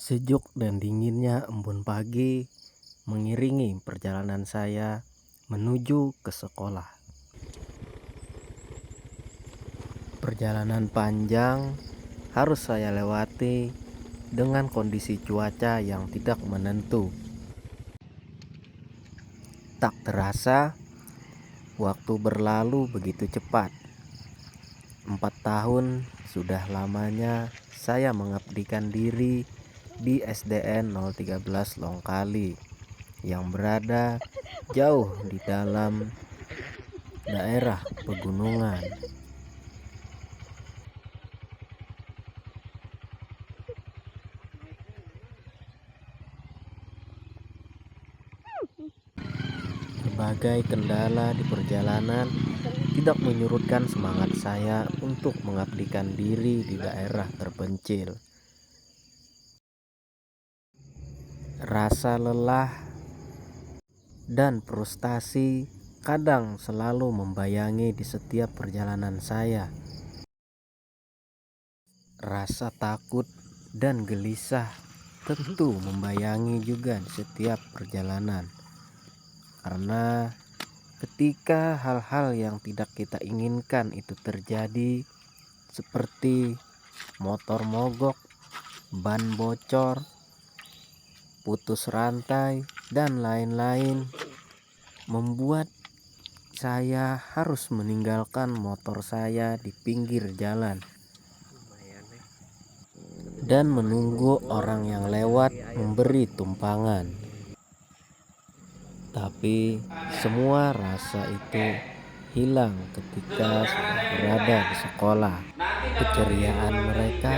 Sejuk dan dinginnya embun pagi mengiringi perjalanan saya menuju ke sekolah. Perjalanan panjang harus saya lewati dengan kondisi cuaca yang tidak menentu. Tak terasa, waktu berlalu begitu cepat. 4 tahun sudah lamanya saya mengabdikan diri di SDN 013 Longkali yang berada jauh di dalam daerah pegunungan. Berbagai kendala di perjalanan tidak menyurutkan semangat saya untuk mengabdikan diri di daerah terpencil. Rasa lelah dan frustasi kadang selalu membayangi di setiap perjalanan saya. Rasa takut dan gelisah tentu membayangi juga di setiap perjalanan. Karena ketika hal-hal yang tidak kita inginkan itu terjadi, seperti motor mogok, ban bocor, putus rantai, dan lain-lain, membuat saya harus meninggalkan motor saya di pinggir jalan dan menunggu orang yang lewat memberi tumpangan. Tapi semua rasa itu hilang ketika sudah berada di sekolah. Keceriaan mereka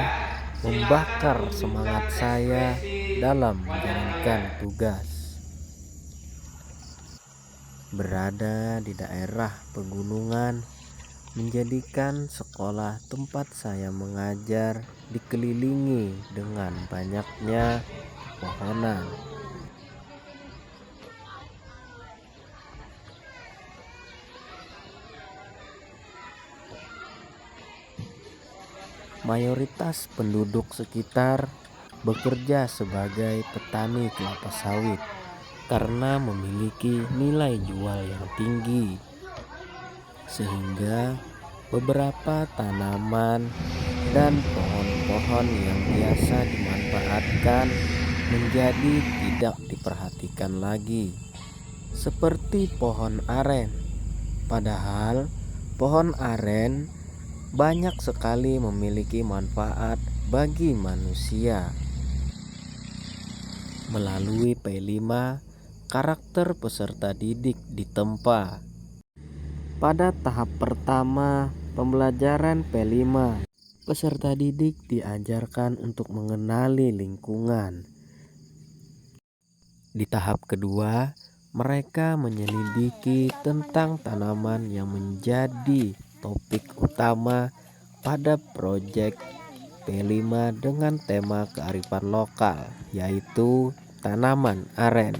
membakar semangat saya dalam menjalankan tugas. Berada di daerah pegunungan menjadikan sekolah tempat saya mengajar dikelilingi dengan banyaknya pepohonan. Mayoritas penduduk sekitar bekerja sebagai petani kelapa sawit karena memiliki nilai jual yang tinggi, sehingga beberapa tanaman dan pohon-pohon yang biasa dimanfaatkan menjadi tidak diperhatikan lagi, seperti pohon aren. Padahal pohon aren banyak sekali memiliki manfaat bagi manusia. Melalui P5, karakter peserta didik ditempa. Pada tahap pertama pembelajaran P5, peserta didik diajarkan untuk mengenali lingkungan. Di tahap kedua, mereka menyelidiki tentang tanaman yang menjadi topik utama pada proyek P5 dengan tema kearifan lokal, yaitu tanaman aren.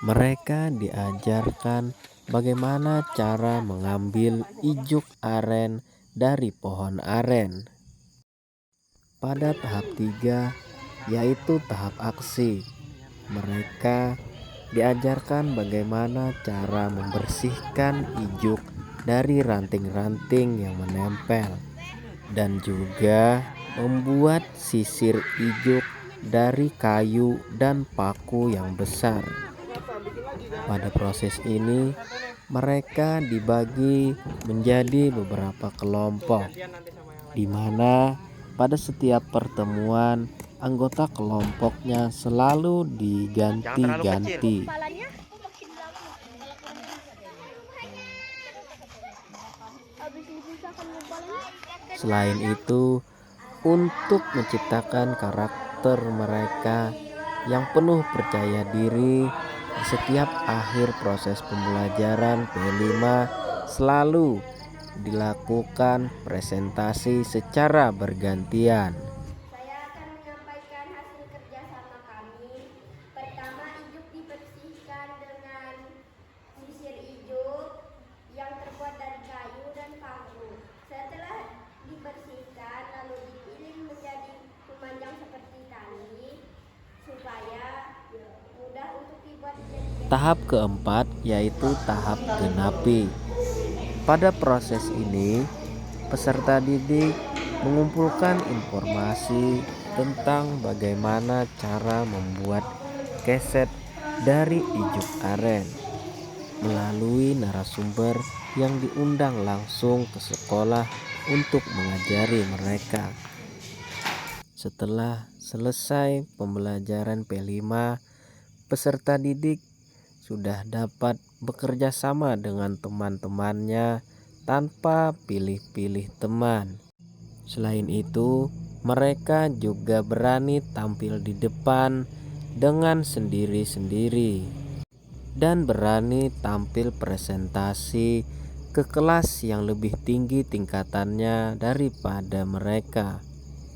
Mereka diajarkan bagaimana cara mengambil ijuk aren dari pohon aren. Pada tahap 3, yaitu tahap aksi, mereka diajarkan bagaimana cara membersihkan ijuk dari ranting-ranting yang menempel dan juga membuat sisir ijuk dari kayu dan paku yang besar. Pada proses ini, mereka dibagi menjadi beberapa kelompok, di mana pada setiap pertemuan anggota kelompoknya selalu diganti-ganti. Selain itu, untuk menciptakan karakter mereka yang penuh percaya diri, di setiap akhir proses pembelajaran P5 selalu dilakukan presentasi secara bergantian. Saya akan menyampaikan hasil kerjasama kami. Pertama, ijuk dibersihkan dengan sisir ijuk yang terbuat dari kayu dan paku. Setelah dibersihkan, lalu dipilih menjadi memanjang Tahap keempat yaitu tahap genapi. Pada proses ini, peserta didik mengumpulkan informasi tentang bagaimana cara membuat keset dari ijuk aren melalui narasumber yang diundang langsung ke sekolah untuk mengajari mereka. Setelah selesai pembelajaran P5, peserta didik sudah dapat bekerja sama dengan teman-temannya tanpa pilih-pilih teman. Selain itu, mereka juga berani tampil di depan dengan sendiri-sendiri dan berani tampil presentasi ke kelas yang lebih tinggi tingkatannya daripada mereka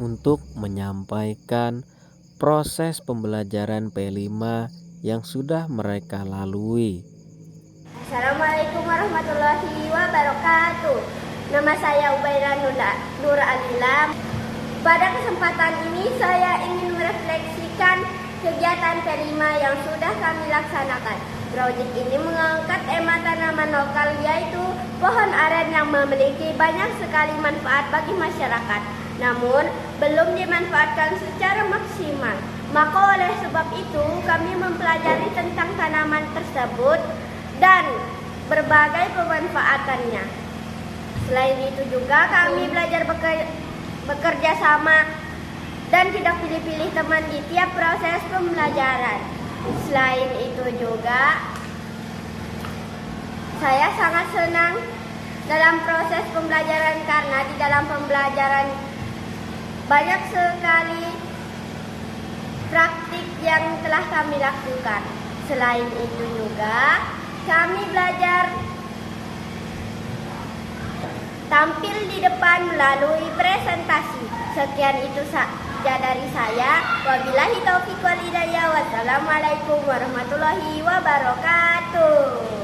untuk menyampaikan proses pembelajaran P5 yang sudah mereka lalui. Assalamualaikum warahmatullahi wabarakatuh. Nama saya Ubaida Nur Alila. Pada kesempatan ini saya ingin merefleksikan kegiatan P5 yang sudah kami laksanakan. Proyek ini mengangkat tema tanaman lokal yaitu pohon aren yang memiliki banyak sekali manfaat bagi masyarakat, namun belum dimanfaatkan secara maksimal. Maka oleh sebab itu kami mempelajari tentang tanaman tersebut dan berbagai pemanfaatannya. Selain itu juga kami belajar bekerja sama dan tidak pilih-pilih teman di tiap proses pembelajaran. Selain itu juga saya sangat senang dalam proses pembelajaran karena di dalam pembelajaran banyak sekali praktik yang telah kami lakukan. Selain itu juga kami belajar tampil di depan melalui presentasi. Sekian itu saja dari saya. Wabillahi taufiq wal hidayah. Wassalamualaikum warahmatullahi wabarakatuh.